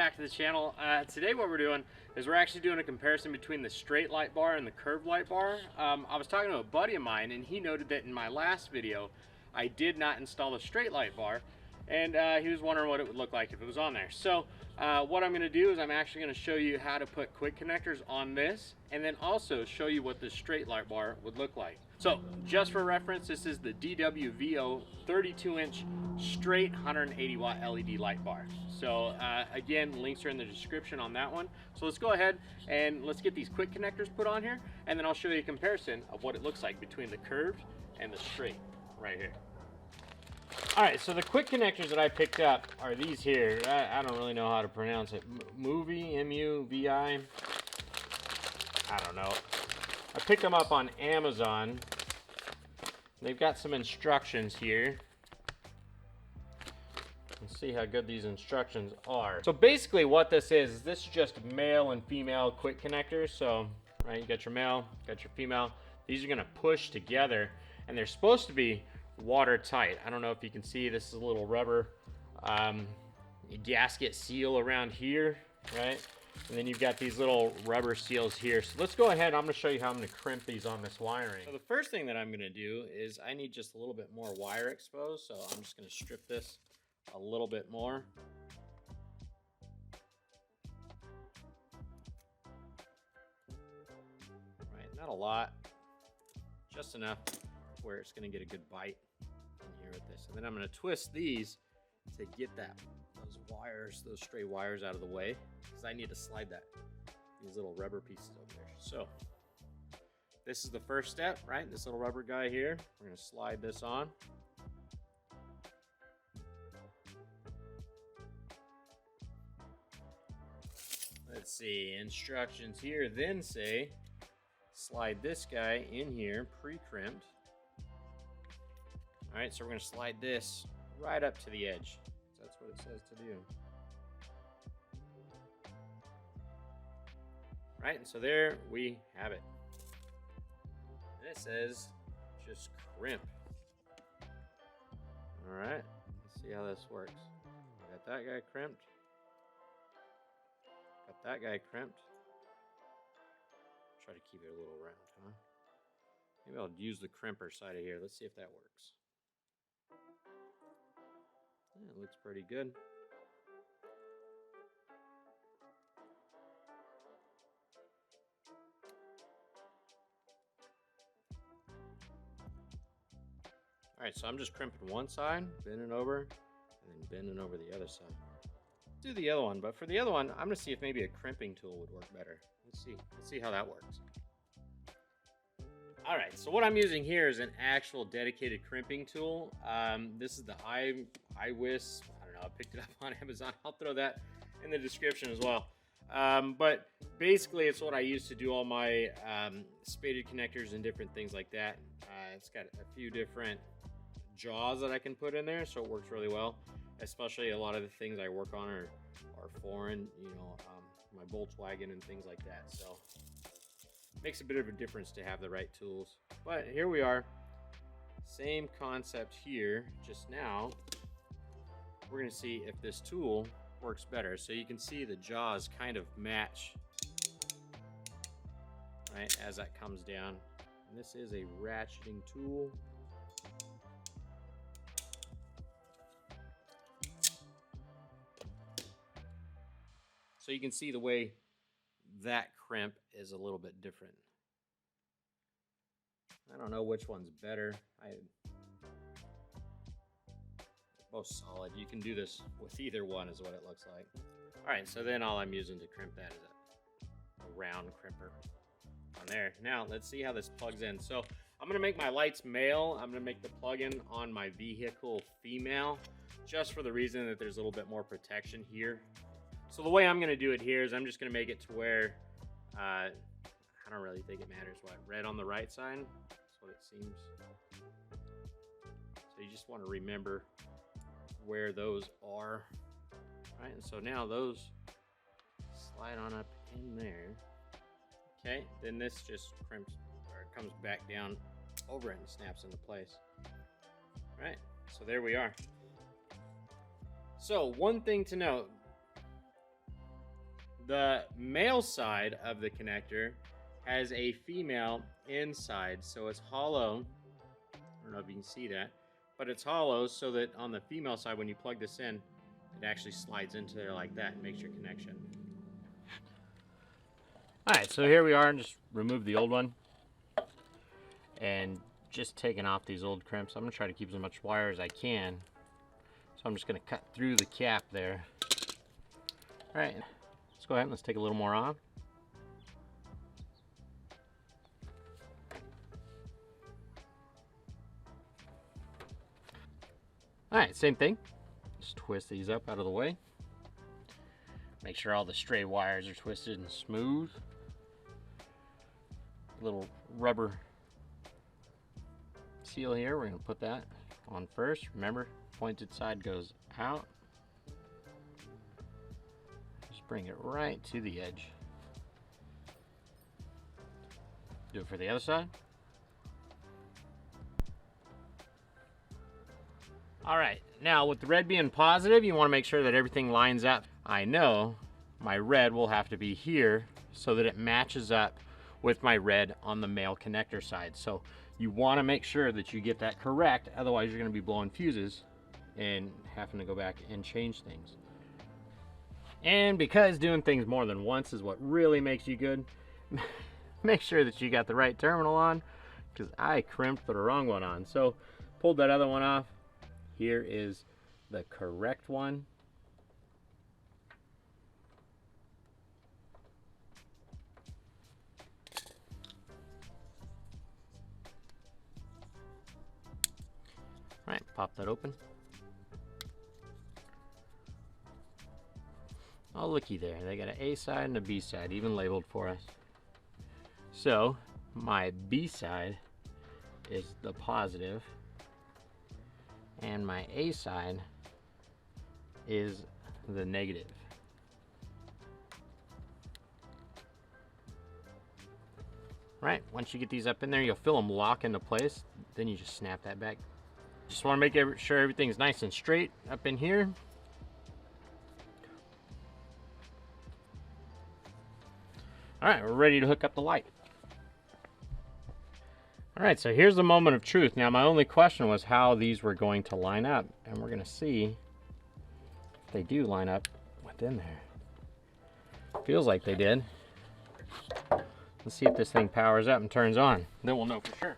back to the channel. Today what we're doing is we're actually doing a comparison between the straight light bar and the curved light bar. I was talking to a buddy of mine and he noted that in my last video I did not install the straight light bar, and he was wondering what it would look like if it was on there. So what I'm going to do is I'm actually going to show you how to put quick connectors on this, and then also show you what the straight light bar would look like. So just for reference, this is the DWVO 32-inch straight 180 watt LED light bar. So again, links are in the description on that one. So let's go ahead and let's get these quick connectors put on here, and then I'll show you a comparison of what it looks like between the curved and the straight right here. All right, so the quick connectors that I picked up are these here. I don't really know how to pronounce it. Muvi, M-U-V-I. I don't know. I picked them up on Amazon. They've got some instructions here. Let's see how good these instructions are. So basically what this is just male and female quick connectors. So, right, you got your male, got your female. These are gonna push together, and they're supposed to be watertight. I don't know if you can see, this is a little rubber gasket seal around here, right? And then you've got these little rubber seals here. So let's go ahead, I'm gonna show you how I'm gonna crimp these on this wiring. So the first thing that I'm gonna do is I need just a little bit more wire exposed, so I'm just gonna strip this a little bit more. Right, not a lot, just enough where it's gonna get a good bite in here with this. And then I'm gonna twist these to get those wires, those stray wires out of the way, because I need to slide these little rubber pieces over there. So this is the first step, right? This little rubber guy here, we're gonna slide this on. Let's see, instructions here then say, slide this guy in here, pre-crimped. All right, so we're gonna slide this right up to the edge. That's what it says to do. Right, and so there we have it. And it says just crimp. All right, let's see how this works. I got that guy crimped. Got that guy crimped. Try to keep it a little round, huh? Maybe I'll use the crimper side of here. Let's see if that works. Yeah, it looks pretty good. All right, so I'm just crimping one side, bending over, and then bending over the other side. Do the other one, but for the other one, I'm gonna see if maybe a crimping tool would work better. Let's see how that works. All right, so what I'm using here is an actual dedicated crimping tool. This is the iWis. I don't know, I picked it up on Amazon. I'll throw that in the description as well. But basically, it's what I use to do all my spaded connectors and different things like that. It's got a few different jaws that I can put in there, so it works really well. Especially a lot of the things I work on are foreign, you know, my Volkswagen and things like that. So makes a bit of a difference to have the right tools. But here we are, same concept here, just now we're gonna see if this tool works better. So you can see the jaws kind of match, right, as that comes down. And this is a ratcheting tool. So you can see the way that crimp is a little bit different. I don't know which one's better. Both solid. You can do this with either one is what it looks like. All right, so then all I'm using to crimp that is a round crimper on there. Now let's see how this plugs in. So I'm gonna make my lights male. I'm gonna make the plug-in on my vehicle female, just for the reason that there's a little bit more protection here. So the way I'm gonna do it here is I'm just gonna make it to where, I don't really think it matters what, red on the right side, that's what it seems. So you just wanna remember where those are, right? And so now those slide on up in there. Okay, then this just crimps, or it comes back down over it and snaps into place. All right, so there we are. So one thing to note, The male side of the connector has a female inside, so it's hollow. I don't know if you can see that, but it's hollow so that on the female side, when you plug this in, it actually slides into there like that and makes your connection. All right, so here we are, and just remove the old one and just taking off these old crimps. I'm gonna try to keep as much wire as I can. So I'm just gonna cut through the cap there. All right, let's go ahead and let's take a little more off. All right, same thing. Just twist these up out of the way. Make sure all the stray wires are twisted and smooth. Little rubber seal here, we're gonna put that on first. Remember, pointed side goes out. Just bring it right to the edge. Do it for the other side. All right, now with the red being positive, you want to make sure that everything lines up. I know my red will have to be here so that it matches up with my red on the male connector side. So you want to make sure that you get that correct, otherwise you're going to be blowing fuses and having to go back and change things. And because doing things more than once is what really makes you good, make sure that you got the right terminal on, because I crimped the wrong one on. So pulled that other one off. Here is the correct one. All right, pop that open. Oh, looky there. They got an A side and a B side, even labeled for us. So my B side is the positive, and my A side is the negative. Right, once you get these up in there, you'll feel them lock into place. Then you just snap that back. Just want to make sure everything's nice and straight up in here. All right, we're ready to hook up the light. All right, so here's the moment of truth. Now, my only question was how these were going to line up, and we're gonna see if they do line up within there. Feels like they did. Let's see if this thing powers up and turns on. Then we'll know for sure.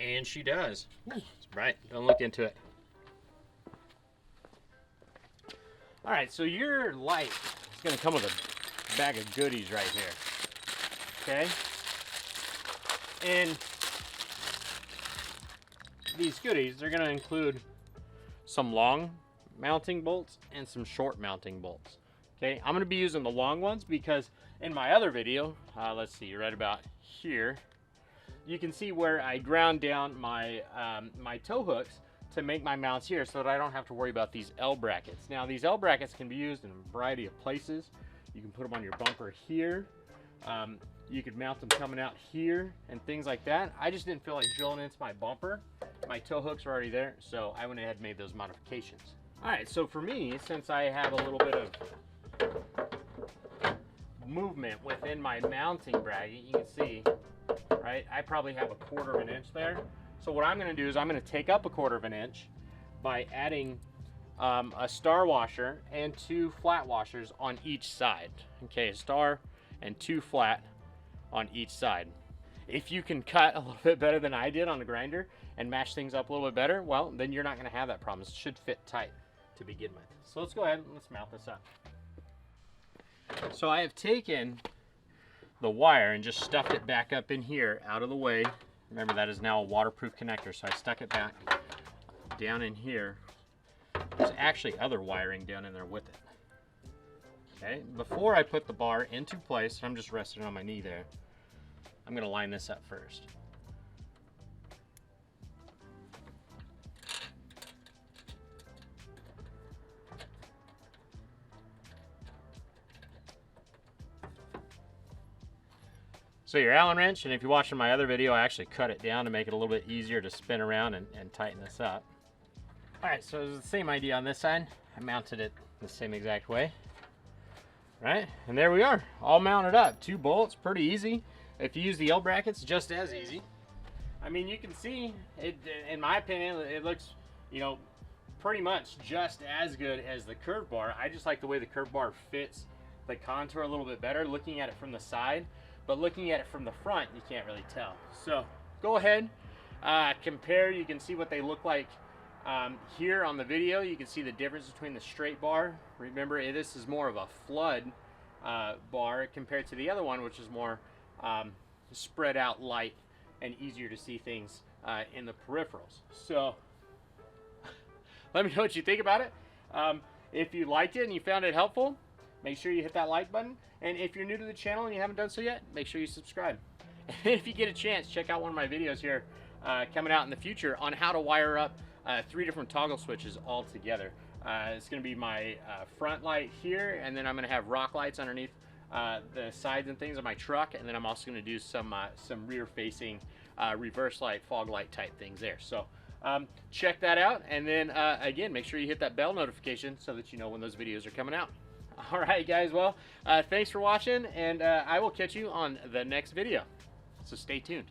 And she does. It's bright, don't look into it. All right, so your light is gonna come with a bag of goodies right here, okay? And these goodies, they're gonna include some long mounting bolts and some short mounting bolts, okay? I'm gonna be using the long ones because in my other video, let's see, right about here, you can see where I ground down my, my tow hooks to make my mounts here so that I don't have to worry about these L brackets. Now these L brackets can be used in a variety of places. You can put them on your bumper here. You could mount them coming out here and things like that. I just didn't feel like drilling into my bumper. My tow hooks are already there, so I went ahead and made those modifications. All right, so for me, since I have a little bit of movement within my mounting bracket, you can see, right, I probably have 1/4 of an inch there. So what I'm going to do is I'm going to take up 1/4 of an inch by adding a star washer and 2 flat washers on each side. Okay, a star and 2 flat on each side. If you can cut a little bit better than I did on the grinder and mash things up a little bit better, well, then you're not going to have that problem. It should fit tight to begin with. So let's go ahead and let's mount this up. So I have taken the wire and just stuffed it back up in here out of the way. Remember, that is now a waterproof connector, so I stuck it back down in here. There's actually other wiring down in there with it. Okay, before I put the bar into place, I'm just resting on my knee there, I'm gonna line this up first. So your Allen wrench, and if you're watching my other video, I actually cut it down to make it a little bit easier to spin around and tighten this up. All right, so it's the same idea on this side. I mounted it the same exact way. Right, and there we are, all mounted up. 2 bolts, pretty easy. If you use the L brackets, just as easy. I mean, you can see it, in my opinion, it looks, you know, pretty much just as good as the curved bar. I just like the way the curved bar fits the contour a little bit better looking at it from the side, but looking at it from the front, you can't really tell. So go ahead, compare. You can see what they look like here on the video. You can see the difference between the straight bar. Remember, this is more of a flood bar compared to the other one, which is more spread out light and easier to see things in the peripherals. So let me know what you think about it. If you liked it and you found it helpful, make sure you hit that like button. And if you're new to the channel and you haven't done so yet, make sure you subscribe. And if you get a chance, check out one of my videos here coming out in the future on how to wire up 3 different toggle switches all together. It's going to be my front light here, and then I'm going to have rock lights underneath the sides and things of my truck, and then I'm also going to do some rear-facing reverse light, fog light type things there. So check that out, and then again, make sure you hit that bell notification so that you know when those videos are coming out. All right, guys. Well, thanks for watching, and I will catch you on the next video. So stay tuned.